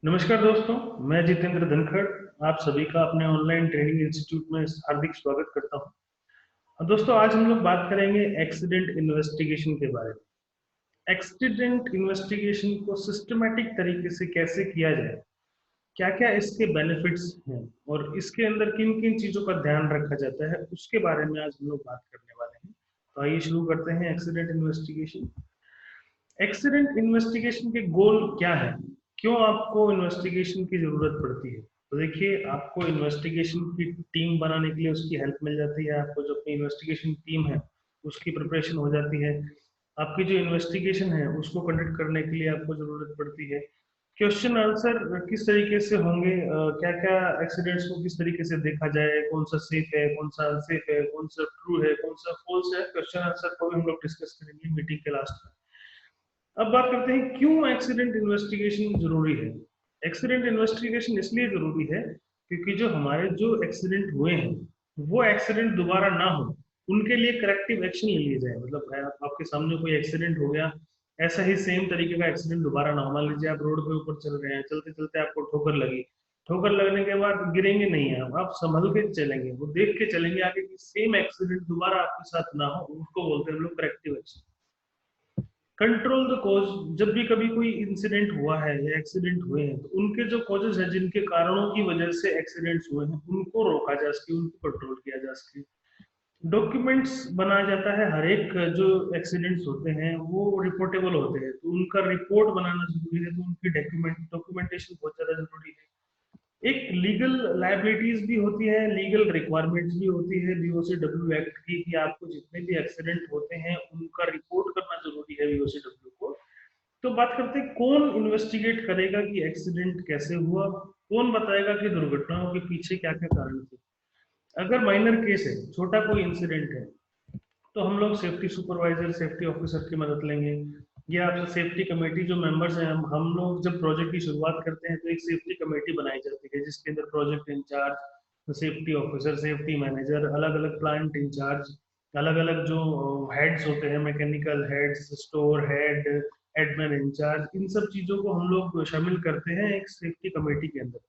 नमस्कार दोस्तों, मैं जितेंद्र धनखड़ आप सभी का अपने ऑनलाइन ट्रेनिंग इंस्टीट्यूट में हार्दिक स्वागत करता हूं। और दोस्तों, आज हम लोग बात करेंगे एक्सीडेंट इन्वेस्टिगेशन के बारे में। एक्सीडेंट इन्वेस्टिगेशन को सिस्टमैटिक तरीके से कैसे किया जाए, क्या-क्या इसके बेनिफिट्स हैं और इसके अंदर किन-किन चीज़ों का ध्यान रखा जाता है, उसके बारे में आज हम लोग बात करने वाले हैं। तो आइए शुरू करते हैं एक्सीडेंट इन्वेस्टिगेशन। एक्सीडेंट इन्वेस्टिगेशन के गोल क्या है? क्यों आपको इन्वेस्टिगेशन की ज़रूरत पड़ती है? तो देखिए, आपको इन्वेस्टिगेशन की टीम बनाने के लिए उसकी हेल्प मिल जाती है। आपको जो अपनी इन्वेस्टिगेशन टीम है, उसकी प्रिपरेशन हो जाती है। आपकी जो इन्वेस्टिगेशन है, उसको कंडक्ट करने के लिए आपको ज़रूरत पड़ती है। क्वेश्चन आंसर किस तरीके से होंगे, क्या-क्या एक्सीडेंट्स को किस तरीके से देखा जाए, कौन-सा सेफ है, कौन-सा अनसेफ है, कौन-सा ट्रू है, कौन-सा फ़ॉल्स है, क्वेश्चन आंसर को भी हम लोग डिस्कस करेंगे मीटिंग के लास्ट में। अब बात करते हैं क्यों एक्सीडेंट इन्वेस्टिगेशन जरूरी है। एक्सीडेंट इन्वेस्टिगेशन इसलिए जरूरी है क्योंकि जो हमारे जो एक्सीडेंट हुए हैं वो एक्सीडेंट दोबारा ना हो, उनके लिए करेक्टिव एक्शन ले लिया जाए। मतलब आपके सामने कोई एक्सीडेंट हो गया, ऐसा ही सेम तरीके का एक्सीडेंट दोबारा ना हो। मान लीजिए आप रोड के ऊपर चल रहे हैं, चलते चलते आपको ठोकर लगी। ठोकर लगने के बाद गिरेंगे नहीं आप संभल के चलेंगे, वो देख के चलेंगे आगे कि सेम एक्सीडेंट दोबारा आपके साथ ना हो। उसको बोलते हैं हम लोग corrective action. Control the cause. जब भी कभी कोई इंसिडेंट हुआ है या एक्सीडेंट हुए हैं, तो उनके जो कॉजेज है, जिनके कारणों की वजह से एक्सीडेंट्स हुए हैं, उनको रोका जा सके, उनको कंट्रोल किया जा सके। डॉक्यूमेंट्स बनाया जाता है। हर एक जो एक्सीडेंट्स होते हैं वो रिपोर्टेबल होते हैं, तो उनका रिपोर्ट बनाना जरूरी है। तो उनकी डॉक्यूमेंटेशन बहुत ज्यादा जरूरी है। एक लीगल लाइबिलिटीज भी होती है, लीगल रिक्वायरमेंट्स भी होती है बीओसीडब्ल्यू एक्ट की, कि आपको जितने भी एक्सीडेंट होते हैं उनका रिपोर्ट करना जरूरी है बीओसीडब्ल्यू को। तो बात करते हैं कौन इन्वेस्टिगेट करेगा कि एक्सीडेंट कैसे हुआ, कौन बताएगा कि दुर्घटनाओं के पीछे क्या क्या कारण थे। अगर माइनर केस है, छोटा कोई इंसिडेंट है, तो हम लोग सेफ्टी सुपरवाइजर, सेफ्टी ऑफिसर की मदद लेंगे। या आपसे सेफ्टी कमेटी जो मेंबर्स हैं, हम लोग जब प्रोजेक्ट की शुरुआत करते हैं तो एक सेफ्टी कमेटी बनाई जाती है, जिसके अंदर project incharge, safety officer, safety manager, अलग अलग प्लांट इंचार्ज, अलग अलग जो हेड्स होते हैं, mechanical heads, store head, admin incharge, इन सब चीजों को हम लोग शामिल करते हैं एक सेफ्टी कमेटी के अंदर।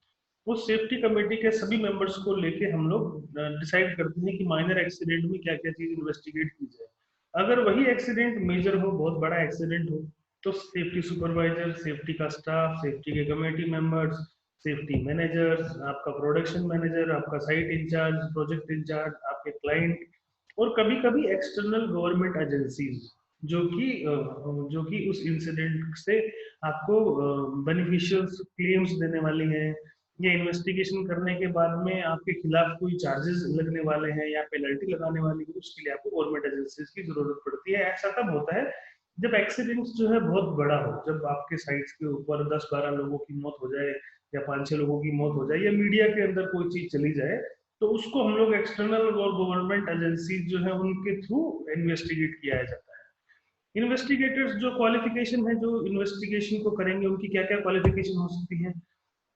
उस सेफ्टी कमेटी के सभी मेंबर्स को लेके हम लोग डिसाइड करते हैं कि माइनर एक्सीडेंट में क्या क्या चीज इन्वेस्टिगेट की जाए। अगर वही एक्सीडेंट मेजर हो, बहुत बड़ा एक्सीडेंट हो, तो सेफ्टी सुपरवाइजर, सेफ्टी का स्टाफ, सेफ्टी के कमेटी मेंबर्स, सेफ्टी मैनेजर्स, आपका प्रोडक्शन मैनेजर, आपका साइट इंचार्ज, प्रोजेक्ट इंचार्ज, आपके क्लाइंट, और कभी कभी एक्सटर्नल गवर्नमेंट एजेंसीज जो कि उस इंसिडेंट से आपको बेनिफिशियल क्लेम्स देने वाली हैं, या इन्वेस्टिगेशन करने के बाद में आपके खिलाफ कोई चार्जेस लगने वाले हैं या पेनल्टी लगाने वाली है, उसके लिए आपको गवर्नमेंट एजेंसीज की जरूरत पड़ती है। ऐसा तब होता है जब एक्सीडेंट जो है बहुत बड़ा हो, जब आपके साइट्स के ऊपर 10-12 लोगों की मौत हो जाए, या 5-6 लोगों की मौत हो जाए, या मीडिया के अंदर कोई चीज चली जाए, तो उसको हम लोग एक्सटर्नल और गवर्नमेंट एजेंसीज जो है उनके थ्रू इन्वेस्टिगेट किया जाता है। इन्वेस्टिगेटर्स जो क्वालिफिकेशन है, जो इन्वेस्टिगेशन को करेंगे, उनकी क्या क्या क्वालिफिकेशन हो सकती है।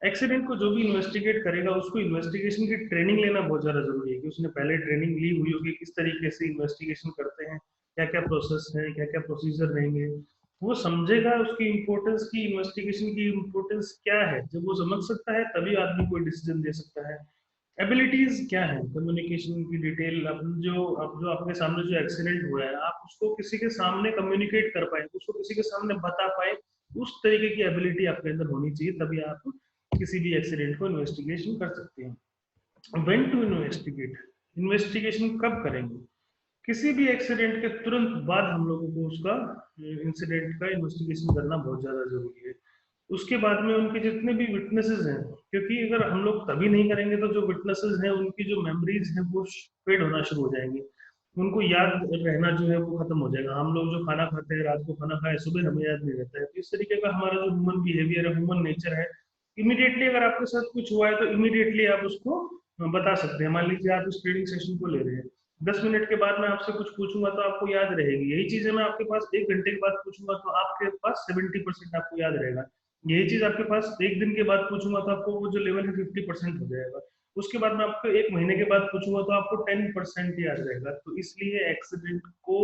एक्सीडेंट को जो भी इन्वेस्टिगेट करेगा, उसको इन्वेस्टिगेशन की ट्रेनिंग लेना बहुत ज्यादा जरूरी है, कि उसने पहले ट्रेनिंग ली हुई होगी किस तरीके से इन्वेस्टिगेशन करते हैं, क्या क्या प्रोसेस है, क्या क्या प्रोसीजर रहेंगे। वो समझेगा उसकी इम्पोर्टेंस की, इन्वेस्टिगेशन की इम्पोर्टेंस क्या है। जब वो समझ सकता है तभी आदमी कोई डिसीजन दे सकता है। एबिलिटीज क्या है, कम्युनिकेशन की डिटेल। अब जो आपके सामने जो एक्सीडेंट हुआ है, आप उसको किसी के सामने कम्युनिकेट कर पाए, उसको किसी के सामने बता पाए, उस तरीके की एबिलिटी आपके अंदर होनी चाहिए, तभी आप किसी भी एक्सीडेंट को इन्वेस्टिगेशन कर सकते हैं। When to investigate. इन्वेस्टिगेशन कब करेंगे? किसी भी एक्सीडेंट के तुरंत बाद हम लोगों को उसका इंसिडेंट का इन्वेस्टिगेशन करना बहुत ज्यादा जरूरी है। उसके बाद में उनके जितने भी विटनेसेस हैं, क्योंकि अगर हम लोग तभी नहीं करेंगे तो जो विटनेसेस हैं उनकी जो मेमोरीज हैं वो फेड होना शुरू हो जाएंगी, उनको याद रहना जो है वो खत्म हो जाएगा। हम लोग जो खाना खाते हैं, रात को खाना खाए, सुबह हमें याद नहीं रहता है। तो इस तरीके का हमारा जो ह्यूमन बिहेवियर है, ह्यूमन नेचर है, इमीडिएटली अगर आपके साथ कुछ हुआ है तो इमीडिएटली आप उसको बता सकते हैं। मान लीजिए आप इस ट्रेडिंग सेशन को ले रहे हैं, 10 मिनट के बाद मैं आपसे कुछ पूछूंगा तो आपको याद रहेगी। यही चीजें मैं आपके पास 1 घंटे के बाद पूछूंगा तो आपके पास 70% आपको याद रहेगा। यही चीज आपके पास 1 दिन के बाद पूछूंगा तो आपको वो जो लेवल है 50% हो जाएगा। उसके बाद मैं आपको 1 महीने के बाद पूछूंगा तो आपको 10% याद रहेगा। तो इसलिए एक्सीडेंट को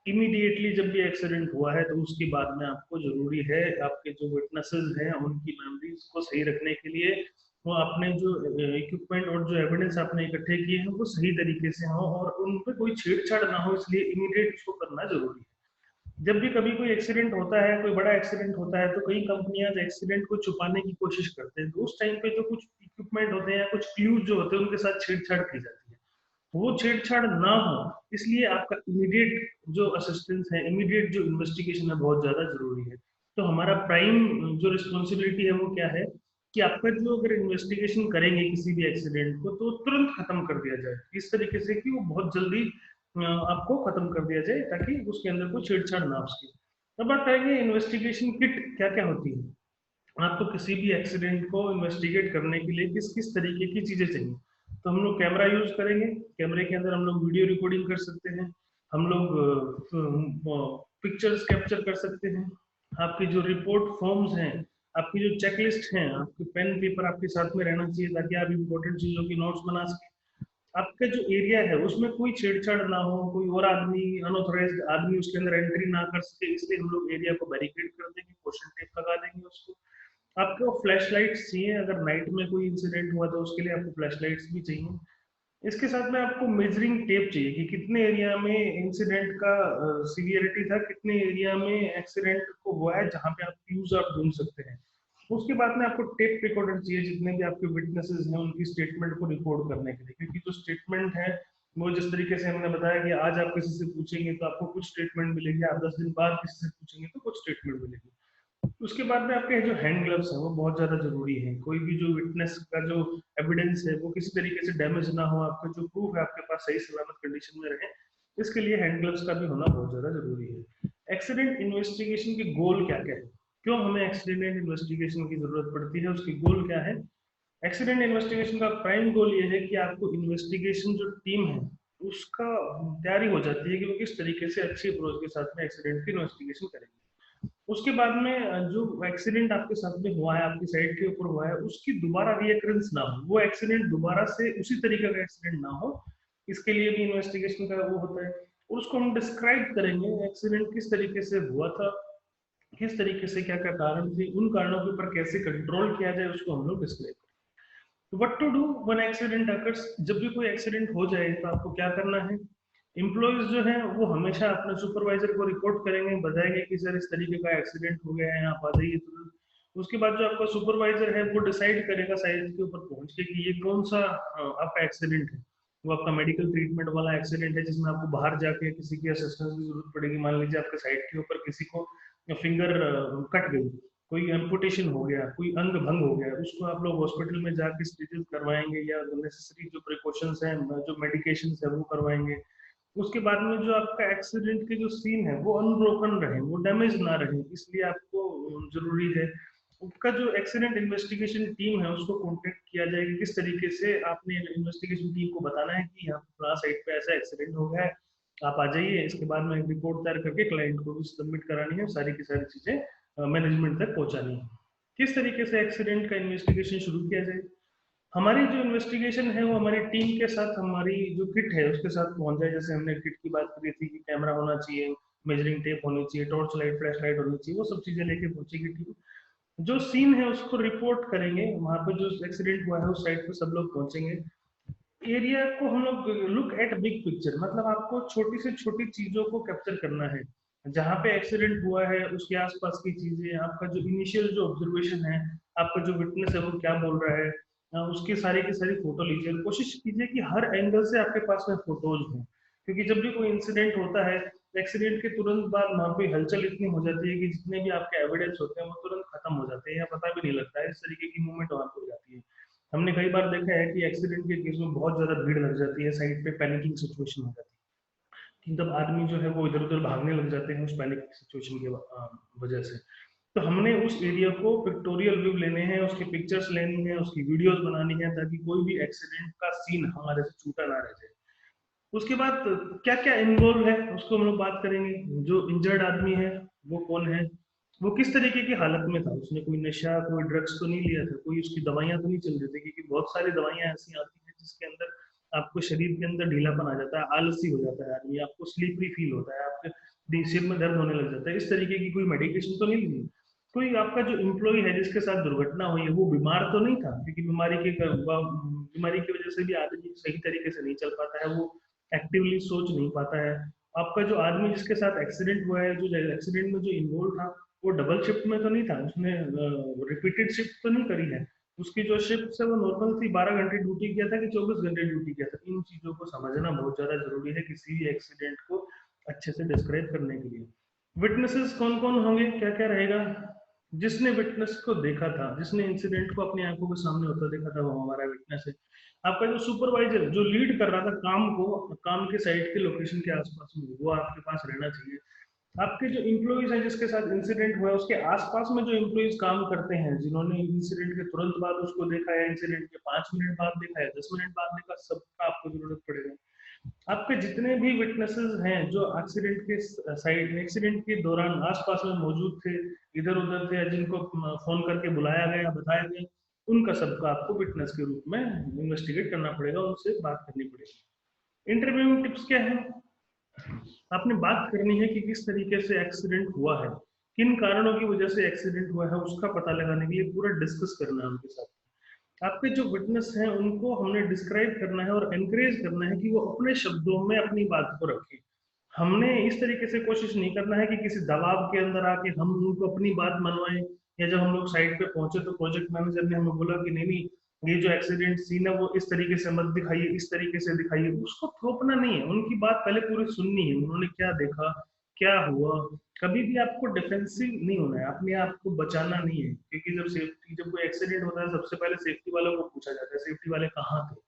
इमीडिएटली जब भी एक्सीडेंट हुआ है तो उसके बाद में आपको जरूरी है आपके जो विटनेसेस हैं उनकी मेमोरीज को सही रखने के लिए वो अपने जो इक्विपमेंट और जो एविडेंस आपने इकट्ठे किए हैं वो सही तरीके से हो और उन पे कोई छेड़छाड़ ना हो, इसलिए इमीडिएट उसको करना जरूरी है। जब भी कभी कोई एक्सीडेंट होता है, कोई बड़ा एक्सीडेंट होता है, तो कई कंपनियां एक्सीडेंट को छुपाने की कोशिश करते हैं, तो उस टाइम पे जो कुछ इक्विपमेंट होते हैं, कुछ क्लूज जो होते हैं, उनके साथ छेड़छाड़ की जाती है। वो छेड़छाड़ ना हो, इसलिए आपका इमीडिएट जो असिस्टेंस है, इमीडिएट जो इन्वेस्टिगेशन है, बहुत ज्यादा जरूरी है। तो हमारा प्राइम जो रिस्पॉन्सिबिलिटी है वो क्या है कि आपका जो अगर इन्वेस्टिगेशन करेंगे किसी भी एक्सीडेंट को तो तुरंत खत्म कर दिया जाए, इस तरीके से कि वो बहुत जल्दी आपको खत्म कर दिया जाए ताकि उसके अंदर कोई छेड़छाड़ ना हो उसकी। अब बात करेंगे इन्वेस्टिगेशन किट क्या क्या होती है। आपको किसी भी एक्सीडेंट को इन्वेस्टिगेट करने के लिए किस किस तरीके की चीजें चाहिए। तो हम लोग कैमरा यूज करेंगे, कैमरे के अंदर हम लोग वीडियो रिकॉर्डिंग कर सकते हैं, हम लोग पिक्चर्स कैप्चर कर सकते हैं, आपकी जो रिपोर्ट फॉर्म्स हैं, आपकी जो चेकलिस्ट हैं, आपके पेन पेपर आपके साथ में रहना चाहिए ताकि आप इंपॉर्टेंट चीजों की नोट्स बना सकें। आपका जो एरिया है उसमें कोई छेड़छाड़ ना हो, कोई और आदमी अनऑथराइज्ड आदमी उसके अंदर एंट्री ना कर सके, इसलिए हम लोग एरिया को बैरिकेड कर देंगे, क्वेश्चन टेप लगा देंगे उसको। आपको फ्लैश लाइट्स चाहिए, अगर नाइट में कोई इंसिडेंट हुआ तो उसके लिए आपको फ्लैश लाइट्स भी चाहिए। इसके साथ में आपको मेजरिंग टेप चाहिए कि कितने एरिया में इंसिडेंट का सीवियरिटी था, कितने एरिया में एक्सीडेंट को हुआ है, जहां पे आप फ्यूज आप ढूंढ सकते हैं। उसके बाद में आपको टेप रिकॉर्डर चाहिए, जितने भी आपके विटनेसेस हैं उनकी स्टेटमेंट को रिकॉर्ड करने के लिए, क्योंकि जो स्टेटमेंट है वो जिस तरीके से हमने बताया कि आज आप किसी से पूछेंगे तो आपको कुछ स्टेटमेंट मिलेगी, आप 10 दिन बाद किसी से पूछेंगे तो कुछ स्टेटमेंट मिलेगी। उसके बाद में आपके जो हैंड ग्लव्स है वो बहुत ज्यादा जरूरी है। कोई भी जो विटनेस का जो एविडेंस है वो किसी तरीके से डैमेज ना हो, आपका जो प्रूफ है आपके पास सही सलामत कंडीशन में रहे, इसके लिए हैंड ग्लव्स का भी होना बहुत ज्यादा जरूरी है। एक्सीडेंट इन्वेस्टिगेशन के गोल क्या क्या है, क्यों हमें एक्सीडेंट इन्वेस्टिगेशन की जरूरत पड़ती है, उसकी गोल क्या है। एक्सीडेंट इन्वेस्टिगेशन का प्राइम गोल ये है कि आपको इन्वेस्टिगेशन जो टीम है उसका तैयारी हो जाती है कि वो किस तरीके से अच्छी अप्रोच के साथ में एक्सीडेंट की इन्वेस्टिगेशन करेंगे। उसके बाद में जो एक्सीडेंट आपके साथ में हुआ है, आपकी साइड के ऊपर हुआ है, उसकी दोबारा रीअकरेंस ना हो, वो एक्सीडेंट दोबारा से उसी तरीके का एक्सीडेंट ना हो, इसके लिए भी इन्वेस्टिगेशन का वो होता है। और उसको हम डिस्क्राइब करेंगे, एक्सीडेंट किस तरीके से हुआ था, किस तरीके से क्या क्या कारण थे, उन कारणों के ऊपर कैसे कंट्रोल किया जाए, उसको हम लोग डिस्क्राइब करेंगे। तो what to do when accident occurs, जब भी कोई एक्सीडेंट हो जाए तो आपको क्या करना है। एम्प्लॉयज जो है वो हमेशा अपने सुपरवाइजर को रिपोर्ट करेंगे, बताएंगे कि सर इस तरीके का एक्सीडेंट हो गया है, आप आ जाइए तुरंत। उसके बाद जो आपका सुपरवाइजर है वो डिसाइड करेगा साइट के ऊपर पहुंच के कि ये कौन सा आपका एक्सीडेंट है। वो आपका मेडिकल ट्रीटमेंट वाला एक्सीडेंट है जिसमें आपको बाहर जाके किसी की असिस्टेंस की जरूरत पड़ेगी। मान लीजिए आपके साइट के ऊपर किसी को फिंगर कट गई, कोई एम्पुटेशन हो गया, कोई अंग भंग हो गया, उसको आप लोग हॉस्पिटल में जाके स्टिचेस करवाएंगे या नेसेसरी जो प्रिकॉशंस हैं, जो मेडिकेशन है वो करवाएंगे। उसके बाद में जो आपका एक्सीडेंट के जो सीन है वो अनब्रोकन रहे, वो डैमेज ना रहे, इसलिए आपको जरूरी है उसका जो एक्सीडेंट इन्वेस्टिगेशन टीम है उसको कांटेक्ट किया जाए कि किस तरीके से आपने इन्वेस्टिगेशन टीम को बताना है कि यहाँ फला साइट पे ऐसा एक्सीडेंट हो गया है, आप आ जाइए। इसके बाद में एक रिपोर्ट तैयार करके क्लाइंट को भी सबमिट करानी है, सारी की सारी चीजें मैनेजमेंट तक पहुंचानी है। किस तरीके से एक्सीडेंट का इन्वेस्टिगेशन शुरू किया जाए। हमारी जो इन्वेस्टिगेशन है वो हमारी टीम के साथ, हमारी जो किट है उसके साथ पहुंच जाए। जैसे हमने किट की बात करी थी कि कैमरा होना चाहिए, मेजरिंग टेप होनी चाहिए, टॉर्च लाइट, फ्लैश लाइट होनी चाहिए, वो सब चीजें लेके पहुंचेगी टीम। जो सीन है उसको रिपोर्ट करेंगे, वहां पे जो एक्सीडेंट हुआ है उस साइड पे सब लोग पहुंचेंगे। एरिया को हम लोग लुक एट बिग पिक्चर, मतलब आपको छोटी से छोटी चीजों को कैप्चर करना है। जहाँ पे एक्सीडेंट हुआ है उसके आसपास की चीजें, आपका जो इनिशियल जो ऑब्जर्वेशन है, आपका जो विटनेस है वो क्या बोल रहा है, उसकी सारी की सारी फोटो लीजिए। कोशिश कीजिए कि हर एंगल से आपके पास में फोटोज हों, क्योंकि जब भी कोई इंसिडेंट होता है, एक्सीडेंट के तुरंत बाद वहां पे हलचल इतनी हो जाती है कि जितने भी आपके एविडेंस होते हैं वो तुरंत खत्म हो जाते हैं या पता भी नहीं लगता है, इस तरीके की मूवमेंट वहां पे हो जाती है। हमने कई बार देखा है कि एक्सीडेंट के केस में बहुत ज्यादा भीड़ लग जाती है, साइड पे पैनिकिंग सिचुएशन हो जाती है कि तब आदमी जो है वो इधर उधर भागने लग जाते हैं उस पैनिक सिचुएशन की वजह से। तो हमने उस एरिया को पिक्टोरियल व्यू लेने हैं, उसकी पिक्चर्स लेनी है, उसकी वीडियोस बनानी है, ताकि कोई भी एक्सीडेंट का सीन हमारे से छूटा ना रह जाए। उसके बाद क्या क्या इन्वॉल्व है उसको हम लोग बात करेंगे। जो इंजर्ड आदमी है वो कौन है, वो किस तरीके की हालत में था, उसने कोई नशा कोई ड्रग्स तो नहीं लिया था, कोई उसकी दवाइयां तो नहीं चल रही थी, क्योंकि बहुत सारी दवाइयां ऐसी आती हैं जिसके अंदर आपको शरीर के अंदर ढीलापन आ जाता है, आलसी हो जाता है आदमी, आपको स्लीपरी फील होता है, आपके सिर में दर्द होने लग जाता है, इस तरीके की कोई मेडिकेशन तो नहीं ली। कोई आपका जो एम्प्लॉय है जिसके साथ दुर्घटना हुई है वो बीमार तो नहीं था, क्योंकि बीमारी की वजह से भी आदमी सही तरीके से नहीं चल पाता है, वो एक्टिवली सोच नहीं पाता है। आपका जो आदमी जिसके साथ एक्सीडेंट हुआ है, जो एक्सीडेंट में जो इन्वॉल्व था, वो डबल शिफ्ट में तो नहीं था, उसने रिपीटेड शिफ्ट तो नहीं करी है। उसकी जो शिफ्ट है वो नॉर्मल थी, 12 घंटे ड्यूटी किया था कि 24 घंटे ड्यूटी किया था। इन चीजों को समझना बहुत ज्यादा जरूरी है किसी भी एक्सीडेंट को अच्छे से डिस्क्राइब करने के लिए। विटनेसेस कौन कौन होंगे, क्या क्या रहेगा? जिसने विटनेस को देखा था, जिसने इंसिडेंट को अपनी आंखों के सामने होता देखा था, वो हमारा विटनेस है। आपका जो सुपरवाइजर जो लीड कर रहा था काम को, काम के साइट के लोकेशन के आसपास में, वो आपके पास रहना चाहिए। आपके जो इम्प्लॉइज हैं जिसके साथ इंसिडेंट हुआ है, उसके आसपास में जो इम्प्लॉइज काम करते हैं, जिन्होंने इंसिडेंट के तुरंत बाद उसको देखा है, इंसिडेंट के 5 मिनट बाद देखा है, 10 मिनट बाद देखा, सबका आपको जरूरत पड़ेगा। आपके जितने भी विटनेसेस हैं जो एक्सीडेंट के साइड एक्सीडेंट के दौरान आसपास में मौजूद थे, इधर उधर थे, जिनको फोन करके बुलाया गया, बताया गया, उनका सबका आपको विटनेस के रूप में इन्वेस्टिगेट करना पड़ेगा, उनसे बात करनी पड़ेगी। इंटरव्यू टिप्स क्या है? आपने बात करनी है कि किस तरीके से एक्सीडेंट हुआ है, किन कारणों की वजह से एक्सीडेंट हुआ है, उसका पता लगाने के लिए पूरा डिस्कस करना है उनके साथ। आपके जो विटनेस हैं उनको हमने डिस्क्राइब करना है और एनकरेज करना है कि वो अपने शब्दों में अपनी बात को रखें। हमने इस तरीके से कोशिश नहीं करना है कि किसी दबाव के अंदर आके हम उनको अपनी बात मनवाएं, या जब हम लोग साइट पे पहुंचे तो प्रोजेक्ट मैनेजर ने हमें बोला कि नहीं नहीं, ये जो एक्सीडेंट सीन है वो इस तरीके से मत दिखाइए, इस तरीके से दिखाइए, उसको थोपना नहीं है, उनकी बात पहले पूरी सुननी है, उन्होंने क्या देखा, क्या हुआ। कभी भी आपको डिफेंसिव नहीं होना है, अपने आप को बचाना नहीं है, क्योंकि जब कोई एक्सीडेंट होता है सबसे पहले सेफ्टी वालों को पूछा जाता है सेफ्टी वाले कहाँ थे।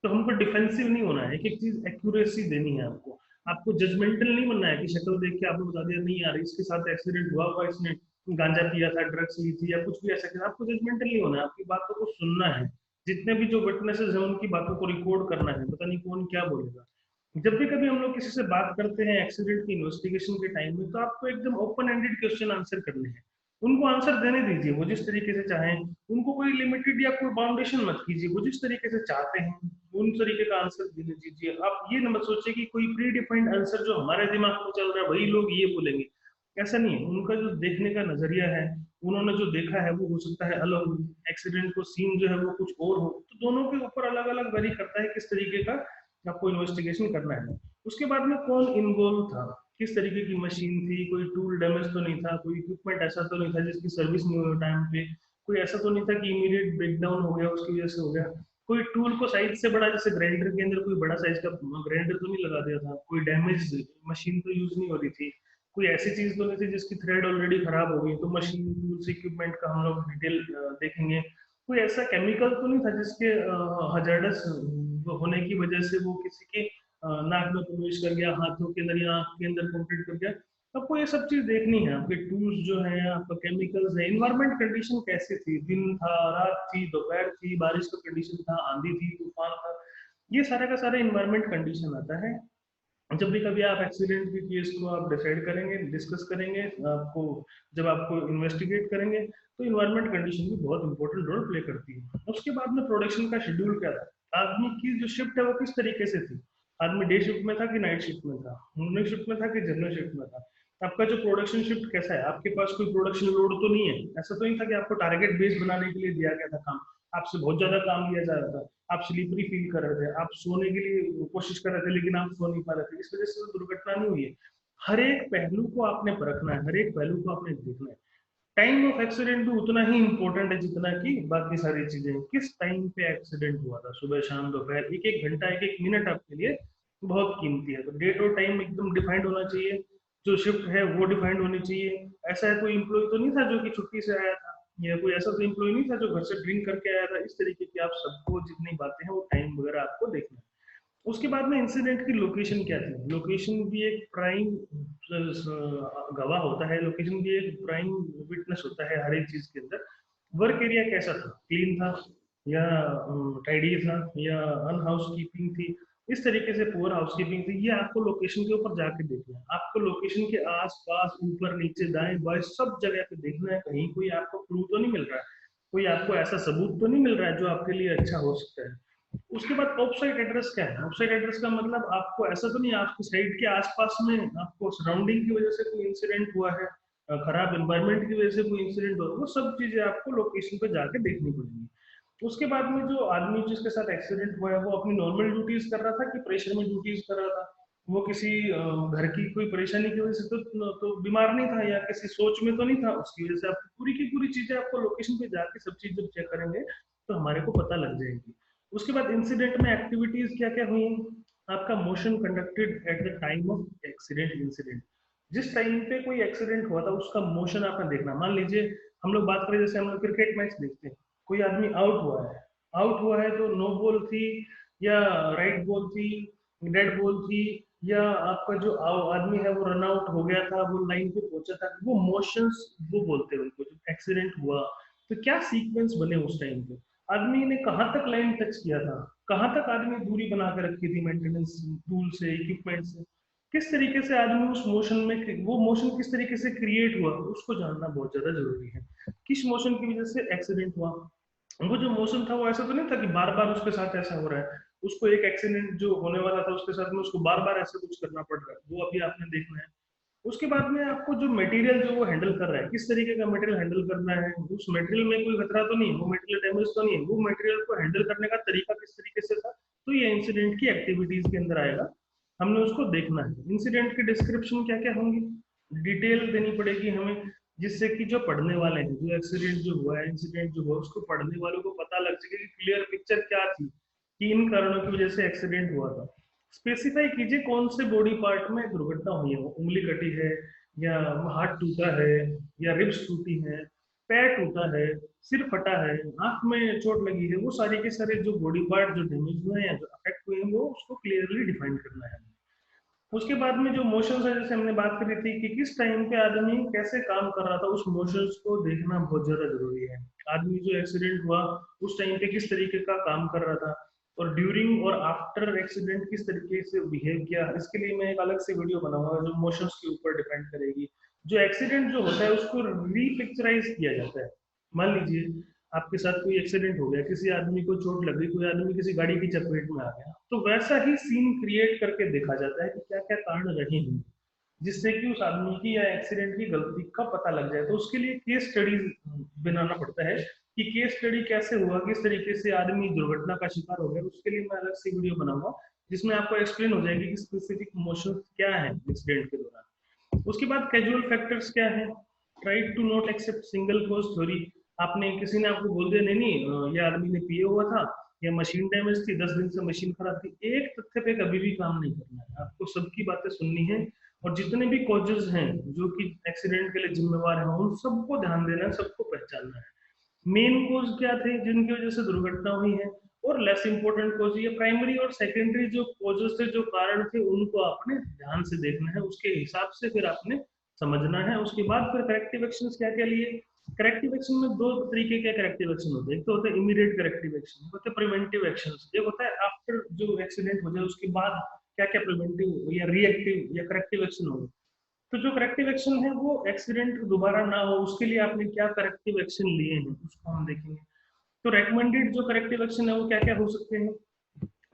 तो हमको डिफेंसिव नहीं होना है, एक एक चीज एक्यूरेसी देनी है आपको। आपको जजमेंटल नहीं बनना है कि शक्ल देख के आपने बता दिया नहीं यार इसके साथ एक्सीडेंट हुआ हुआ, इसने गांजा पिया था, ड्रग्स ली थी, या कुछ भी ऐसा। आपको जजमेंटल नहीं होना है, आपकी बातों को सुनना है, जितने भी जो विटनेसेस हैं उनकी बातों को रिकॉर्ड करना है, पता नहीं कौन क्या बोलेगा। जब भी कभी हम लोग किसी से बात करते हैं एक्सीडेंट की इन्वेस्टिगेशन के टाइम में, तो आपको एकदम ओपन एंडेड क्वेश्चन आंसर करने हैं, उनको आंसर देने दीजिए वो जिस तरीके से चाहें, उनको कोई लिमिटेड या कोई बाउंडेशन मत कीजिए, वो जिस तरीके से चाहते हैं उन तरीके का आंसर देने दीजिए। आप ये न मत सोचिए कि कोई प्री डिफाइंड आंसर जो हमारे दिमाग में चल रहा है वही लोग ये बोलेंगे, ऐसा नहीं है। उनका जो देखने का नजरिया है, उन्होंने जो देखा है वो हो सकता है अलग, एक्सीडेंट को सीन जो है वो कुछ और हो, तो दोनों के ऊपर अलग अलग वेरी करता है किस तरीके का आपको इन्वेस्टिगेशन करना है। उसके बाद में कौन इन्वॉल्व था, किस तरीके की मशीन थी, कोई टूल डैमेज तो नहीं था, कोई इक्विपमेंट ऐसा तो नहीं था जिसकी सर्विस नहीं हुई टाइम पे, कोई ऐसा तो नहीं था कि इमीडिएट ब्रेकडाउन हो गया उसकी वजह से हो गया, कोई टूल को साइज से बड़ा, जैसे ग्राइंडर के अंदर कोई बड़ा साइज का ग्राइंडर तो नहीं लगा दिया था, कोई डैमेज मशीन तो यूज नहीं हो रही थी, कोई ऐसी चीज तो नहीं थी जिसकी थ्रेड ऑलरेडी खराब हो गई, तो मशीन टूल्स इक्विपमेंट का हम लोग डिटेल देखेंगे। कोई ऐसा केमिकल तो नहीं था जिसके हजार्डस होने की वजह से वो किसी के नाक में प्रवेश कर गया, हाथों के अंदर या आंख के अंदर कॉन्टेक्ट कर गया। आपको ये सब चीज देखनी है, आपके टूल्स जो है, आपका केमिकल्स है, इन्वायरमेंट कंडीशन कैसी थी, दिन था, रात थी, दोपहर थी, बारिश का कंडीशन था, आंधी थी, तूफान था, ये सारा का सारा इन्वायरमेंट कंडीशन आता है। जब भी कभी आप एक्सीडेंट की केस को आप डिसाइड करेंगे, डिस्कस करेंगे, आपको जब आपको इन्वेस्टिगेट करेंगे, तो इन्वायरमेंट कंडीशन भी बहुत इंपॉर्टेंट रोल प्ले करती है। उसके बाद में प्रोडक्शन का शेड्यूल क्या था, आदमी की जो शिफ्ट है वो किस तरीके से थी, आदमी डे शिफ्ट में था कि नाइट शिफ्ट में था, मॉर्निंग शिफ्ट में था कि जनरल शिफ्ट में था। आपका जो प्रोडक्शन शिफ्ट कैसा है, आपके पास कोई प्रोडक्शन लोड तो नहीं है, ऐसा तो नहीं था कि आपको टारगेट बेस बनाने के लिए दिया गया था काम, आपसे बहुत ज्यादा काम लिया जा रहा था, आप स्लीपरी फील कर रहे थे, आप सोने के लिए कोशिश कर रहे थे लेकिन आप सो नहीं पा रहे थे, इस वजह से तो दुर्घटना नहीं हुई है। हर एक पहलू को आपने परखना है, हर एक पहलू को आपने देखना है। टाइम ऑफ एक्सीडेंट भी उतना ही इंपॉर्टेंट है जितना कि बाकी सारी चीजें। किस टाइम पे एक्सीडेंट हुआ था, सुबह शाम दोपहर, एक एक घंटा एक एक मिनट आपके लिए बहुत कीमती है, तो डेट और टाइम एकदम डिफाइंड होना चाहिए, जो शिफ्ट है वो डिफाइंड होनी चाहिए। ऐसा है कोई इम्प्लॉय तो नहीं था जो कि छुट्टी से आया था, या कोई ऐसा तो इम्प्लॉय नहीं था जो घर से ड्रिंक करके आया था, इस तरीके की आप सबको जितनी बातें हैं वो टाइम वगैरह आपको देखना है। उसके बाद में इंसिडेंट की लोकेशन क्या थी, लोकेशन भी एक प्राइम गवाह होता है, लोकेशन भी एक प्राइम विटनेस होता है हर एक चीज के अंदर। वर्क एरिया कैसा था, क्लीन था या टाइडी था या अन हाउस कीपिंग थी, इस तरीके से पुअर हाउस कीपिंग थी, ये आपको लोकेशन के ऊपर जाके देखना है। आपको लोकेशन के आस पास ऊपर नीचे दाएं बाएं सब जगह पे देखना है, कहीं कोई आपको क्लू तो नहीं मिल रहा है, कोई आपको ऐसा सबूत तो नहीं मिल रहा है जो आपके लिए अच्छा हो सकता है। उसके बाद ऑफ साइट एड्रेस क्या है? ऑफ साइट एड्रेस का मतलब आपको ऐसा तो नहीं आपकी साइट के आसपास में आपको सराउंडिंग की वजह से कोई इंसिडेंट हुआ है, खराब एनवायरनमेंट की वजह से कोई इंसिडेंट हुआ है, वो सब चीजें आपको लोकेशन पे जाके देखनी पड़ेंगी। उसके बाद में जो आदमी जिसके साथ एक्सीडेंट हुआ है वो अपनी नॉर्मल ड्यूटीज कर रहा था कि प्रेशर में ड्यूटीज कर रहा था, वो किसी घर की कोई परेशानी की वजह से तो बीमार नहीं था या किसी सोच में तो नहीं था, उसकी वजह से आपको पूरी की पूरी चीजें आपको लोकेशन पे जाके सब चीज जब चेक करेंगे तो हमारे को पता लग जाएगी। उसके बाद इंसिडेंट में एक्टिविटीज क्या क्या हुई, आपका motion conducted at the time of accident incident, जिस टाइम पे कोई एक्सीडेंट हुआ था उसका मोशन आपने देखना। मान लीजिए हम लोग बात करें जैसे हम लोग क्रिकेट मैच देखते हैं, कोई आदमी आउट हुआ है तो नो बॉल थी या राइट बॉल थी, डेड बॉल थी, या आपका जो आदमी है वो रन आउट हो गया था, वो लाइन पे पहुंचा था, वो मोशंस वो बोलते हैं उनको। जब एक्सीडेंट हुआ तो क्या सीक्वेंस बने उस टाइम पे, आदमी ने कहाँ तक लाइन टच किया था, कहाँ तक आदमी दूरी बना कर रखी थी मेंटेनेंस टूल से इक्विपमेंट से, किस तरीके से आदमी उस मोशन में, वो मोशन किस तरीके से क्रिएट हुआ उसको जानना बहुत ज्यादा जरूरी है। किस मोशन की वजह से एक्सीडेंट हुआ, वो जो मोशन था वो ऐसा तो नहीं था कि बार बार उसके साथ ऐसा हो रहा है, उसको एक एक्सीडेंट जो होने वाला था उसके साथ में उसको बार बार ऐसा कुछ करना पड़ रहा है, वो अभी आपने देखना है। उसके बाद में आपको जो मटेरियल जो वो हैंडल कर रहा है, किस तरीके का मटेरियल हैंडल करना है, उस मटेरियल में कोई खतरा तो नहीं है, वो मटेरियल डैमेज तो नहीं है, वो मटेरियल को हैंडल करने का तरीका किस तरीके से था, तो ये इंसिडेंट की एक्टिविटीज के अंदर आएगा, हमने उसको देखना है। इंसिडेंट की डिस्क्रिप्शन क्या क्या होंगी, डिटेल देनी पड़ेगी हमें, जिससे कि जो पढ़ने वाले हैं, जो एक्सीडेंट जो हुआ है, इंसिडेंट जो हुआ, उसको पढ़ने वालों को पता लग सके कि क्लियर पिक्चर क्या थी कि इन कारणों की वजह से एक्सीडेंट हुआ था। स्पेसिफाई कीजिए कौन से बॉडी पार्ट में दुर्घटना हुई है, उंगली कटी है या हाथ टूटा है या रिब्स टूटी है, पैर टूटा है, सिर फटा है, आंख में चोट लगी है, वो सारे के सारे जो बॉडी पार्ट जो डैमेज हुए हैं या जो अफेक्ट हुए हैं वो उसको क्लियरली डिफाइन करना है। उसके बाद में जो मोशंस है, जैसे हमने बात करी थी कि किस टाइम पे आदमी कैसे काम कर रहा था, उस मोशंस को देखना बहुत ज्यादा जरूरी है। आदमी जो एक्सीडेंट हुआ उस टाइम पे किस तरीके का काम कर रहा था, और ड्यूरिंग और आफ्टर एक्सीडेंट किस तरीके से बिहेव किया, इसके लिए मैं एक अलग से वीडियो बनाऊंगा जो मोशंस के ऊपर डिपेंड करेगी। जो एक्सीडेंट जो होता है उसको रीपिक्चराइज किया जाता है। मान लीजिए आपके साथ कोई एक्सीडेंट हो गया, किसी आदमी को चोट लग गई, कोई आदमी किसी गाड़ी की चपेट में आ गया, तो वैसा ही सीन क्रिएट करके देखा जाता है कि क्या क्या कारण रहे हैं, जिससे कि उस आदमी की या एक्सीडेंट की गलती का पता लग जाए। तो उसके लिए केस स्टडी बनाना पड़ता है कि केस स्टडी कैसे हुआ, किस तरीके से आदमी दुर्घटना का शिकार हो गया, उसके लिए मैं अलग से वीडियो बनाऊंगा जिसमें आपको एक्सप्लेन हो जाएगी कि स्पेसिफिक मोशन क्या है एक्सीडेंट के दौरान। उसके बाद कैजुअल फैक्टर्स क्या है, try to not accept single cause theory. आपने किसी ने आपको बोल दिया नहीं नहीं ये आदमी ने पिए हुआ था या मशीन डैमेज थी, 10 दिन से मशीन खराब थी, एक तथ्य पे कभी भी काम नहीं करना है, आपको सबकी बातें सुननी है। और जितने भी कॉजेज हैं जो कि एक्सीडेंट के लिए जिम्मेवार हैं उन सबको ध्यान देना है, सबको पहचानना है। मेन कोज क्या थे जिनकी वजह से दुर्घटना हुई है, और लेस इंपॉर्टेंट कोज, ये प्राइमरी और सेकेंडरी जो कोजेस थे जो कारण थे उनको आपने ध्यान से देखना है, उसके हिसाब से फिर आपने समझना है। उसके बाद फिर करेक्टिव एक्शन क्या क्या लिए। करेक्टिव एक्शन में दो तरीके के करेक्टिव एक्शन होते हैं, एक तो होता है इमीडिएट करेक्टिव एक्शन, होता है प्रिवेंटिव एक्शन, एक होता है आफ्टर जो एक्सीडेंट हो जाए उसके बाद क्या क्या प्रिवेंटिव या रिएक्टिव या करेक्टिव एक्शन होगा। तो जो करेक्टिव एक्शन है वो एक्सीडेंट दोबारा ना हो उसके लिए आपने क्या करेक्टिव एक्शन लिए हैं उसको हम देखेंगे। तो रेकमेंडेड जो करेक्टिव एक्शन है वो क्या क्या हो सकते हैं,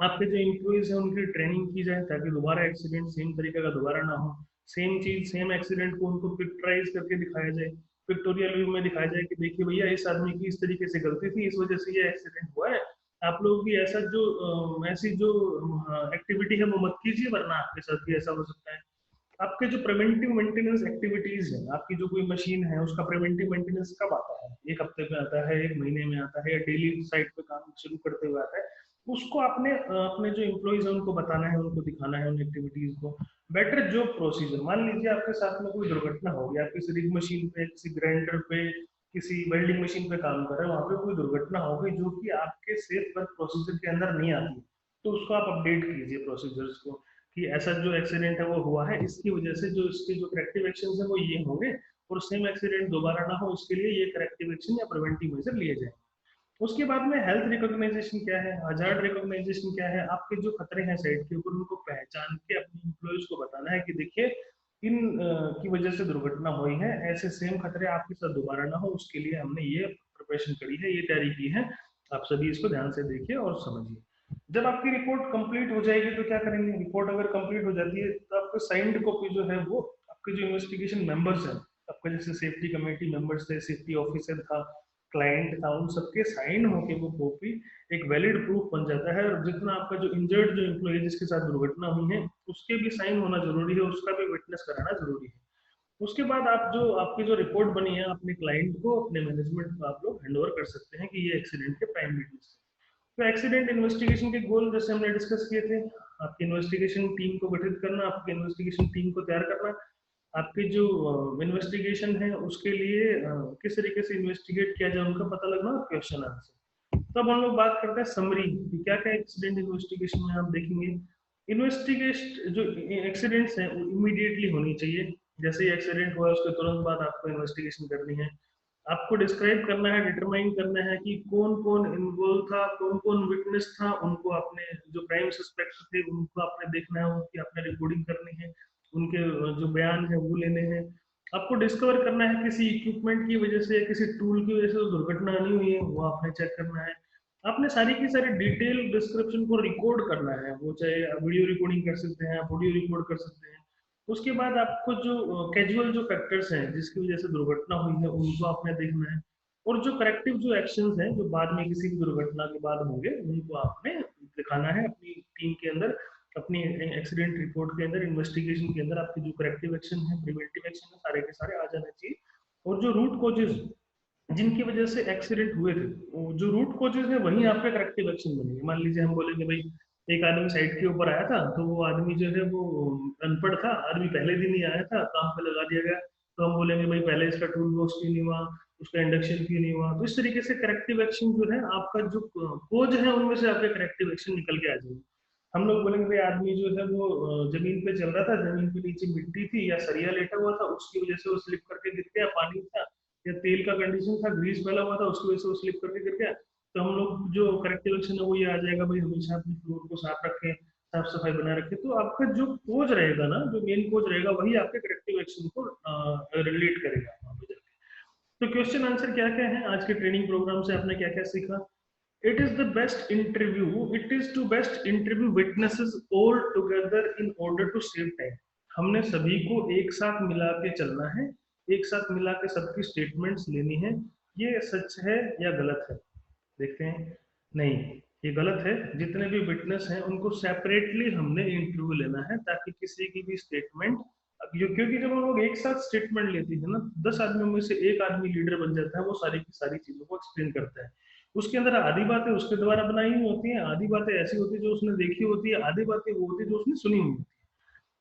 आपके जो एम्प्लॉइज है उनकी ट्रेनिंग की जाए ताकि दोबारा एक्सीडेंट सेम तरीके का दोबारा ना हो। सेम चीज सेम एक्सीडेंट को उनको पिक्चराइज करके दिखाया जाए, पिक्टोरियल व्यू में दिखाया जाए कि देखिए भैया इस आदमी की इस तरीके से गलती थी, इस वजह से ये एक्सीडेंट हुआ है, आप लोग भी ऐसा जो ऐसी जो एक्टिविटी है वो मत कीजिए वरना आपके साथ भी ऐसा हो सकता है। आपके जो प्रिवेंटिव मेंटेनेंस एक्टिविटीज है, आपकी जो कोई मशीन है उसका प्रिवेंटिव मेंटेनेंस कब आता है, एक हफ्ते में आता है, एक महीने में आता है, या डेली साइट पे काम शुरू करते हुए आता है, उसको आपने अपने जो एम्प्लॉइज है उनको बताना है, उनको दिखाना है उन एक्टिविटीज को। बेटर जॉब प्रोसीजर, मान लीजिए आपके साथ में कोई दुर्घटना हो गई, आप किसी रिग मशीन पे, किसी ग्राइंडर पे, किसी वेल्डिंग मशीन पे काम कर रहे हैं, वहां पे कोई दुर्घटना हो गई जो कि आपके सेफ वर्क प्रोसीजर के अंदर नहीं आती, तो उसको आप अपडेट कीजिए प्रोसीजर्स को कि ऐसा जो एक्सीडेंट है वो हुआ है, इसकी वजह से जो इसके जो करेक्टिव एक्शन है वो ये होंगे, और सेम एक्सीडेंट दोबारा ना हो इसके लिए ये करेक्टिव एक्शन या प्रिवेंटिव मेजर लिए जाए। उसके बाद में हेल्थ रिकॉग्नाइजेशन क्या है, हजार्ड रिकॉग्नाइजेशन क्या है, आपके जो खतरे हैं साइट के ऊपर उनको पहचान के अपने एम्प्लॉयज को बताना है कि देखिए इन की वजह से दुर्घटना हुई है, ऐसे सेम खतरे आपके साथ दोबारा ना हो उसके लिए हमने ये प्रिपरेशन करी है, ये तैयारी की है, आप सभी इसको ध्यान से देखिए और समझिए। जब आपकी रिपोर्ट कंप्लीट हो जाएगी तो क्या करेंगे, रिपोर्ट अगर कंप्लीट हो जाती है तो आपको साइंड कॉपी जो है वो आपके जो इन्वेस्टिगेशन मेंबर्स हैं, आपका जैसे सेफ्टी कमेटी मेंबर्स थे, सेफ्टी ऑफिसर था, क्लाइंट था, उन सबके साइन होके वो कॉपी एक वैलिड प्रूफ बन जाता है। और जितना आपका जो इंजर्ड जो एम्प्लॉय जिसके साथ दुर्घटना हुई है उसके भी साइन होना जरूरी है, उसका भी विटनेस कराना जरूरी है। उसके बाद आप जो आपकी जो रिपोर्ट बनी है अपने क्लाइंट को, अपने मैनेजमेंट को आप लोग हैंड ओवर कर सकते हैं कि ये एक्सीडेंट के प्राइम विटनेस है। तो एक्सीडेंट इन्वेस्टिगेशन के गोल जैसे हमने डिस्कस किए थे, आपकी इन्वेस्टिगेशन टीम को गठित करना, आपकी इन्वेस्टिगेशन टीम को तैयार करना, आपकी जो इन्वेस्टिगेशन है उसके लिए किस तरीके से इन्वेस्टिगेट किया जाए उनका पता लगना, और क्वेश्चन आंसर। तब हम लोग बात करते हैं समरी, क्या क्या एक्सीडेंट इन्वेस्टिगेशन में आप देखेंगे। इन्वेस्टिगेशन जो एक्सीडेंट्स हैं वो इमीडिएटली होनी चाहिए, जैसे ही एक्सीडेंट हुआ उसके तुरंत बाद आपको इन्वेस्टिगेशन करनी है। आपको डिस्क्राइब करना है, डिटरमाइन करना है कि कौन कौन इन्वॉल्व था, कौन कौन विटनेस था, उनको आपने जो प्राइम सस्पेक्ट थे उनको आपने देखना है, उनकी आपने रिकॉर्डिंग करनी है, उनके जो बयान है वो लेने हैं। आपको डिस्कवर करना है किसी इक्विपमेंट की वजह से या किसी टूल की वजह से दुर्घटना नहीं हुई है, वो आपने चेक करना है। आपने सारी की सारी डिटेल डिस्क्रिप्शन को रिकॉर्ड करना है, वो चाहे वीडियो रिकॉर्डिंग कर सकते हैं, आप ऑडियो रिकॉर्ड कर सकते हैं। उसके बाद आपको जो कैजुअल जो फैक्टर्स हैं जिसकी वजह से दुर्घटना हुई है उनको आपने देखना है, और जो करेक्टिव जो एक्शंस हैं जो बाद में किसी भी दुर्घटना के बाद होंगे उनको आपने दिखाना है अपनी टीम के अंदर, अपनी एक्सीडेंट रिपोर्ट के अंदर, इन्वेस्टिगेशन के अंदर आपके जो करेक्टिव एक्शन है, प्रिवेंटिव एक्शन है, सारे के सारे आ जाने चाहिए। और जो रूट कॉजेज जिनकी वजह से एक्सीडेंट हुए थे, जो रूट कॉजेज है वही आपके करेक्टिव एक्शन बनेंगे। मान लीजिए हम बोलेंगे भाई एक आदमी साइड के ऊपर आया था, तो वो आदमी जो है वो अनपढ़ था, आदमी पहले दिन ही आया था, काम पे लगा दिया गया, तो हम बोलेंगे भाई पहले इसका टूल बॉक्स क्यों नहीं हुआ, उसका इंडक्शन क्यों नहीं हुआ। तो इस तरीके से करेक्टिव एक्शन जो है आपका जो कोज है उनमें से आपके करेक्टिव एक्शन निकल के आ जाएंगे। हम लोग बोलेंगे भाई आदमी जो है वो जमीन पे चल रहा था, जमीन के नीचे मिट्टी थी या सरिया लेटा हुआ था, उसकी वजह से वो स्लिप करके गिर गया, पानी था या तेल का कंडीशन था, ग्रीस फैला हुआ था, उसकी वजह से वो स्लिप करके गिर गया। तो हम लोग जो करेक्टिव एक्शन है वो ये आ जाएगा भाई हमेशा अपने फ्लोर को साफ रखें, साफ सफाई बनाए रखें। तो आपका जो कोज रहेगा ना, जो मेन कोज रहेगा वही आपके करेक्टिव एक्शन को रिलेट करेगा वहाँ पे जाके। तो क्वेश्चन आंसर क्या क्या है आज के ट्रेनिंग प्रोग्राम से आपने क्या क्या सीखा। It is the best interview. It is to best interview witnesses all together in order to save time. हमने सभी को एक साथ मिला के चलना है, एक साथ मिला के सबकी स्टेटमेंट्स लेनी है। ये सच है या गलत है, देखते हैं। नहीं, ये गलत है। जितने भी विटनेस हैं उनको सेपरेटली हमने इंटरव्यू लेना है ताकि किसी की भी स्टेटमेंट, क्योंकि जब हम लोग एक साथ स्टेटमेंट लेते हैं ना, 10 आदमियों में से एक आदमी लीडर बन जाता है, वो सारी की सारी चीजों को एक्सप्लेन करता है। उसके अंदर आधी बातें उसके द्वारा बनाई हुई होती हैं, आधी बातें ऐसी होती है जो उसने देखी होती है, आधी बातें वो होती है जो उसने सुनी हुई होती है।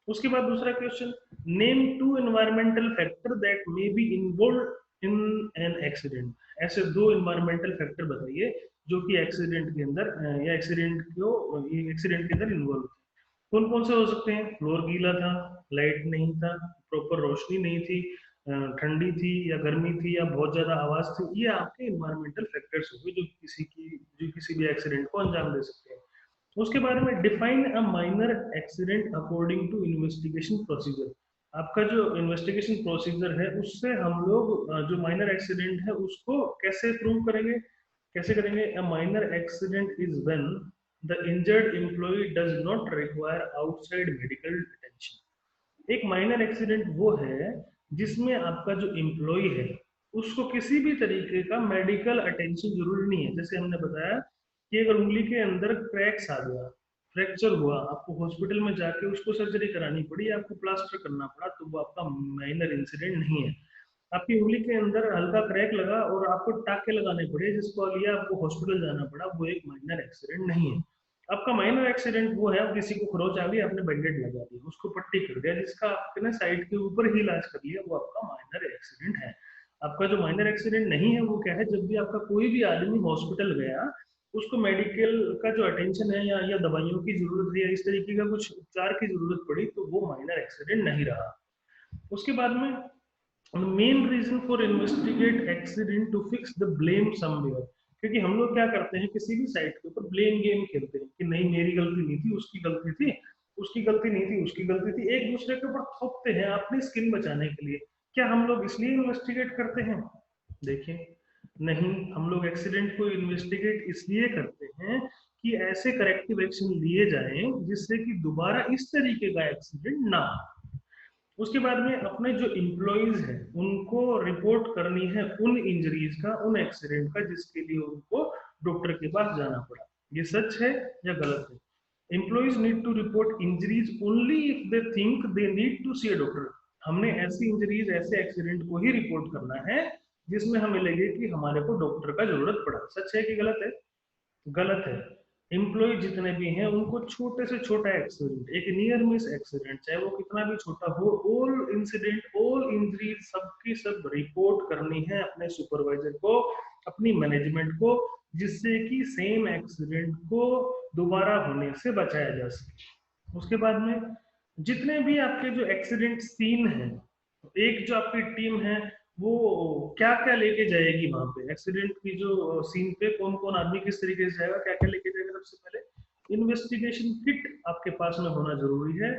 उसके बाद दूसरा question, name 2 environmental factor that may be involve in an accident. ऐसे 2 एनवायरमेंटल फैक्टर बताइए जो कि एक्सीडेंट के अंदर या एक्सीडेंट के अंदर इन्वॉल्व थे। कौन कौन से हो सकते हैं, फ्लोर गीला था, लाइट नहीं था, प्रॉपर रोशनी नहीं थी, ठंडी थी या गर्मी थी या बहुत ज्यादा आवाज थी, ये आपके इन्वायरमेंटल फैक्टर्स हो गए जो किसी भी एक्सीडेंट को अंजाम दे सकते हैं। उसके बारे में define a minor accident according to investigation procedure. आपका जो इन्वेस्टिगेशन प्रोसीजर है उससे हम लोग जो माइनर एक्सीडेंट है उसको कैसे प्रूव करेंगे, कैसे करेंगे। A minor accident is when the injured employ does not require outside medical attention. एक माइनर एक्सीडेंट वो है जिसमें आपका जो एम्प्लॉय है उसको किसी भी तरीके का मेडिकल अटेंशन जरूरी नहीं है। जैसे हमने बताया कि अगर उंगली के अंदर क्रैक्स आ गया, फ्रैक्चर हुआ, आपको हॉस्पिटल में जाके उसको सर्जरी करानी पड़ी, आपको प्लास्टर करना पड़ा, तो वो आपका माइनर इंसिडेंट नहीं है। आपकी उंगली के अंदर हल्का क्रैक लगा और आपको टाके लगाने पड़े, जिसको लिया आपको हॉस्पिटल जाना पड़ा, वो एक माइनर एक्सीडेंट नहीं है। आपका माइनर एक्सीडेंट वो है, अब किसी को खरोच आ गई, आपने बैंडेड लगा दिया, उसको पट्टी कर दिया, जिसका आपने साइड के ऊपर ही इलाज कर लिया, वो आपका माइनर एक्सीडेंट है। आपका जो माइनर एक्सीडेंट नहीं है वो क्या है, जब भी आपका कोई भी आदमी हॉस्पिटल गया, उसको मेडिकल का जो अटेंशन है या दवाइयों की जरूरत है या इस तरीके का कुछ उपचार की जरूरत पड़ी, तो वो माइनर एक्सीडेंट नहीं रहा। उसके बाद में main reason for investigate accident to fix the blame somewhere. क्योंकि हम लोग क्या करते हैं किसी भी साइट के ऊपर ब्लेम गेम खेलते हैं कि नहीं मेरी गलती नहीं थी, उसकी गलती थी, उसकी गलती नहीं थी, उसकी गलती थी, एक दूसरे के ऊपर थोपते हैं अपनी स्किन बचाने के लिए। क्या हम लोग इसलिए इन्वेस्टिगेट करते हैं, देखिए नहीं, हम लोग एक्सीडेंट को इन्वेस्टिगेट इसलिए करते हैं कि ऐसे करेक्टिव एक्शन लिए जाएं जिससे कि दोबारा इस तरीके का एक्सीडेंट ना हो। उसके बाद में अपने जो इम्प्लॉइज हैं उनको रिपोर्ट करनी है उन इंजरीज का, उन एक्सीडेंट का जिसके लिए उनको डॉक्टर के पास जाना पड़ा। ये सच है या गलत है? Employees need to report injuries only if they think they need to see a doctor. हमने ऐसी इंजरीज, ऐसे एक्सीडेंट को ही रिपोर्ट करना है जिसमें हमें लगे कि हमारे को डॉक्टर का जरूरत पड़ा। सच है कि गलत है? गलत है। एम्प्लॉय जितने भी हैं उनको छोटे से छोटा एक्सीडेंट, एक नियर मिस एक्सीडेंट, चाहे वो कितना भी छोटा हो, ऑल इंसिडेंट, ऑल इंजरी, सबकी सब रिपोर्ट करनी है अपने सुपरवाइजर को, अपनी मैनेजमेंट को, जिससे कि सेम एक्सीडेंट को दोबारा होने से बचाया जा सके। उसके बाद में जितने भी आपके जो एक्सीडेंट सीन है, एक जो आपकी टीम है वो क्या क्या लेके जाएगी वहां पे, एक्सीडेंट की जो सीन पे कौन कौन आदमी किस तरीके से जाएगा, क्या क्या लेके जाएगा? सबसे पहले इन्वेस्टिगेशन किट आपके पास में होना जरूरी है।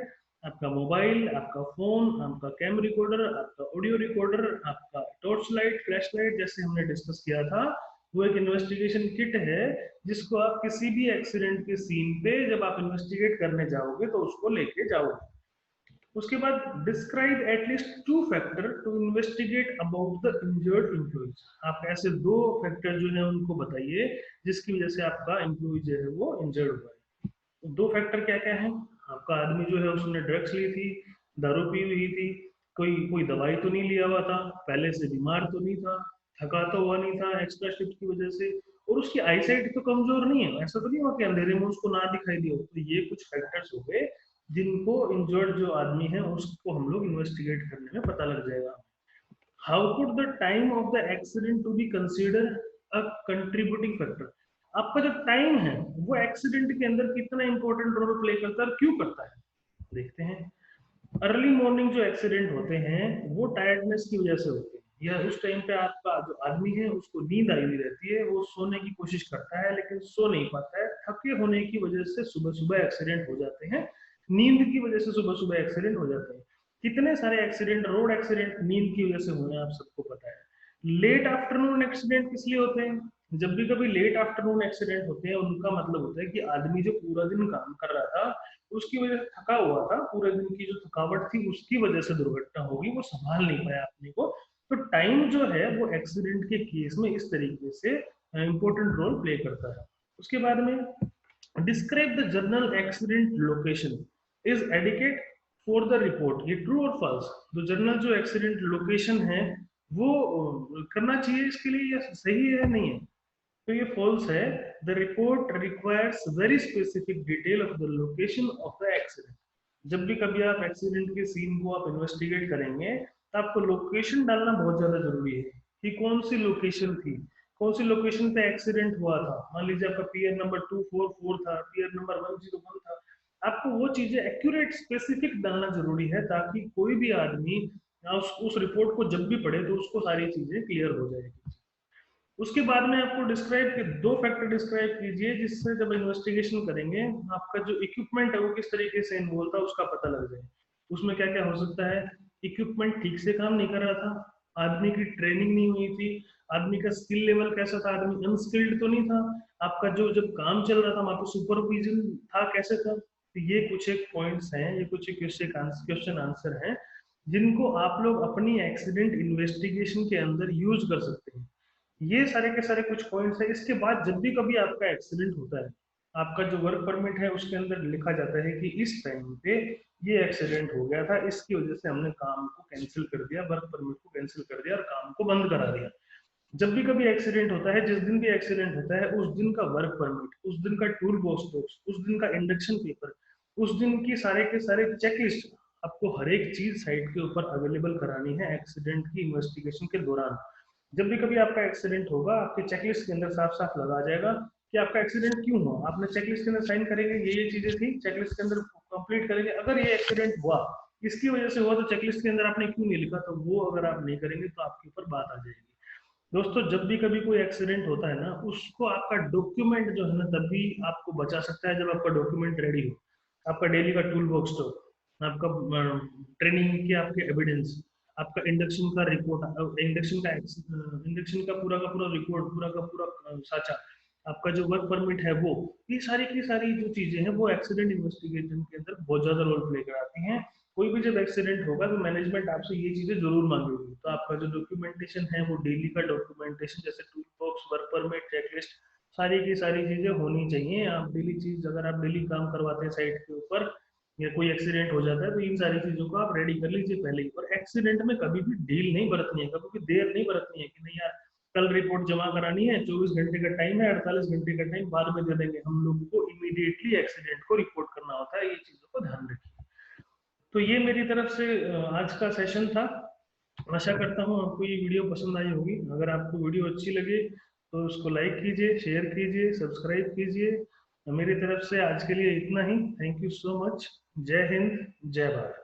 आपका मोबाइल, आपका फोन, आपका कैम रिकॉर्डर, आपका ऑडियो रिकॉर्डर, आपका टॉर्च लाइट, फ्लैश लाइट, जैसे हमने डिस्कस किया था, वो एक इन्वेस्टिगेशन किट है जिसको आप किसी भी एक्सीडेंट के सीन पे जब आप इन्वेस्टिगेट करने जाओगे तो उसको लेके जाओगे। उसके बाद describe at least 2 factor to investigate about the injured employees. आप ऐसे 2 फैक्टर जो है उनको बताइए जिसकी वजह से आपका एम्प्लॉय जो है वो इंजर्ड हुआ है। तो 2 फैक्टर क्या क्या है? आपका आदमी जो है उसने ड्रग्स ली थी, दारू पी हुई थी, कोई कोई दवाई तो नहीं लिया हुआ था, पहले से बीमार तो नहीं था, थका तो हुआ नहीं था एक्स्ट्रा शिफ्ट की वजह से, और उसकी आईसाइट तो कमजोर नहीं है, ऐसा तो नहीं हुआ कि अंधेरे में उसको ना दिखाई दिया। तो ये कुछ फैक्टर्स हो गए जिनको इंजर्ड जो आदमी है उसको हम लोग इन्वेस्टिगेट करने में पता लग जाएगा। How could the time of the accident to be consider a contributing factor? आपका जो टाइम है वो एक्सीडेंट के अंदर कितना इंपॉर्टेंट रोल प्ले करता है और क्यों करता है, देखते हैं। अर्ली मॉर्निंग जो एक्सीडेंट होते हैं वो टायर्डनेस की वजह से होते हैं, या उस टाइम पे आपका जो आदमी है उसको नींद आई हुई रहती है, वो सोने की कोशिश करता है लेकिन सो नहीं पाता है, थके होने की वजह से सुबह सुबह एक्सीडेंट हो जाते हैं, नींद की वजह से सुबह सुबह एक्सीडेंट हो जाते हैं। कितने सारे एक्सीडेंट, रोड एक्सीडेंट नींद की वजह से हुए हैं, आप सबको पता है। लेट आफ्टरनून एक्सीडेंट किस लिए होते हैं? जब भी कभी लेट आफ्टरनून एक्सीडेंट होते हैं उनका मतलब होता है कि आदमी जो पूरा दिन काम कर रहा था उसकी वजह से थका हुआ था, पूरे दिन की जो थकावट थी उसकी वजह से दुर्घटना होगी, वो संभाल नहीं पाया अपने को। तो टाइम जो है वो एक्सीडेंट के केस में इस तरीके से इंपॉर्टेंट रोल प्ले करता है। उसके बाद में describe the journal accident location is adequate for the report. ये ट्रू और फॉल्स? तो जर्नल जो एक्सीडेंट लोकेशन है वो करना चाहिए इसके लिए, या सही है नहीं है? तो ये फॉल्स है। The report requires very specific detail of the location of the accident. जब भी कभी आप एक्सीडेंट के सीन को आप इन्वेस्टिगेट करेंगे तो आपको लोकेशन डालना बहुत ज्यादा जरूरी है कि कौन सी लोकेशन थी, कौन सी लोकेशन पे एक्सीडेंट हुआ था। मान लीजिए आपका पीयर नंबर 244 था, पीयर नंबर 101 था, आपको वो चीजें एक्यूरेट स्पेसिफिक डालना जरूरी है ताकि कोई भी आदमी उस रिपोर्ट को जब भी पढ़े तो उसको सारी चीजें क्लियर हो जाएगी। उसके बाद में आपको डिस्क्राइब के 2 फैक्टर डिस्क्राइब कीजिए जिससे जब इन्वेस्टिगेशन करेंगे आपका जो इक्विपमेंट है वो किस तरीके से इन्वॉल्व था उसका पता लग जाए। उसमें क्या क्या हो सकता है? इक्विपमेंट ठीक से काम नहीं कर रहा था, आदमी की ट्रेनिंग नहीं हुई थी, आदमी का स्किल लेवल कैसा था, आदमी अनस्किल्ड तो नहीं था, आपका जो जब काम चल रहा था वहां पर सुपरविजन था कैसे था। तो ये कुछ एक पॉइंट्स हैं, ये कुछ एक क्वेश्चन आंसर हैं जिनको आप लोग अपनी एक्सीडेंट इन्वेस्टिगेशन के अंदर यूज कर सकते हैं। ये सारे के सारे कुछ पॉइंट्स है। इसके बाद जब भी कभी आपका एक्सीडेंट होता है, आपका जो वर्क परमिट है उसके अंदर लिखा जाता है कि इस टाइम पे ये एक्सीडेंट हो गया था, इसकी वजह से हमने काम को कैंसिल कर दिया, वर्क परमिट को कैंसिल कर दिया और काम को बंद करा दिया। जब भी कभी एक्सीडेंट होता है, जिस दिन भी एक्सीडेंट होता है उस दिन का वर्क परमिट, उस दिन का टूल बॉक्स, उस दिन का इंडक्शन पेपर, उस दिन की सारे के सारे चेकलिस्ट, आपको हर एक चीज साइट के ऊपर अवेलेबल करानी है एक्सीडेंट की इन्वेस्टिगेशन के दौरान। जब भी कभी आपका एक्सीडेंट होगा आपके चेकलिस्ट के अंदर साफ साफ लगा जाएगा कि आपका एक्सीडेंट क्यों हुआ। आपने चेकलिस्ट के अंदर साइन करेंगे ये चीजें थी, चेकलिस्ट के अंदर कंप्लीट करेंगे, अगर ये एक्सीडेंट हुआ इसकी वजह से हुआ तो चेकलिस्ट के अंदर आपने क्यों नहीं लिखा, तो वो अगर आप नहीं करेंगे तो आपके ऊपर बात आ जाएगी। दोस्तों जब भी कभी कोई एक्सीडेंट होता है ना उसको आपका डॉक्यूमेंट जो है ना तभी आपको बचा सकता है जब आपका डॉक्यूमेंट रेडी हो, आपका डेली का टूल बॉक्स हो, आपका ट्रेनिंग के आपके एविडेंस, आपका इंडक्शन का रिपोर्ट, इंडक्शन का पूरा रिपोर्ट, पूरा का पूरा साचा, आपका जो वर्क परमिट है वो, ये सारी की सारी जो चीजें हैं वो एक्सीडेंट इन्वेस्टिगेशन के अंदर बहुत ज्यादा रोल प्ले कराती हैं। कोई भी जब एक्सीडेंट होगा तो मैनेजमेंट आपसे ये चीजें जरूर मांगेगी, तो आपका जो डॉक्यूमेंटेशन है वो डेली का डॉक्यूमेंटेशन जैसे tool box, work permit, checklist, सारी की सारी चीजें होनी चाहिए। आप डेली चीज, अगर आप डेली काम करवाते हैं साइट के ऊपर या कोई एक्सीडेंट हो जाता है तो इन सारी चीजों को आप रेडी कर लीजिए पहले ही। और एक्सीडेंट में कभी भी डील नहीं बरतनी है, कभी भी देर नहीं बरतनी है कि नहीं यार कल रिपोर्ट जमा करानी है, 24 घंटे का टाइम है, 48 घंटे का टाइम बाद में दे देंगे। हम लोगों को इमीडिएटली एक्सीडेंट को रिपोर्ट करना होता है, ये चीजों को ध्यान रखिए। तो ये मेरी तरफ से आज का सेशन था। आशा करता हूँ आपको ये वीडियो पसंद आई होगी। अगर आपको वीडियो अच्छी लगे तो उसको लाइक कीजिए, शेयर कीजिए, सब्सक्राइब कीजिए। मेरी तरफ से आज के लिए इतना ही। Thank you so much. जय हिंद, जय भारत।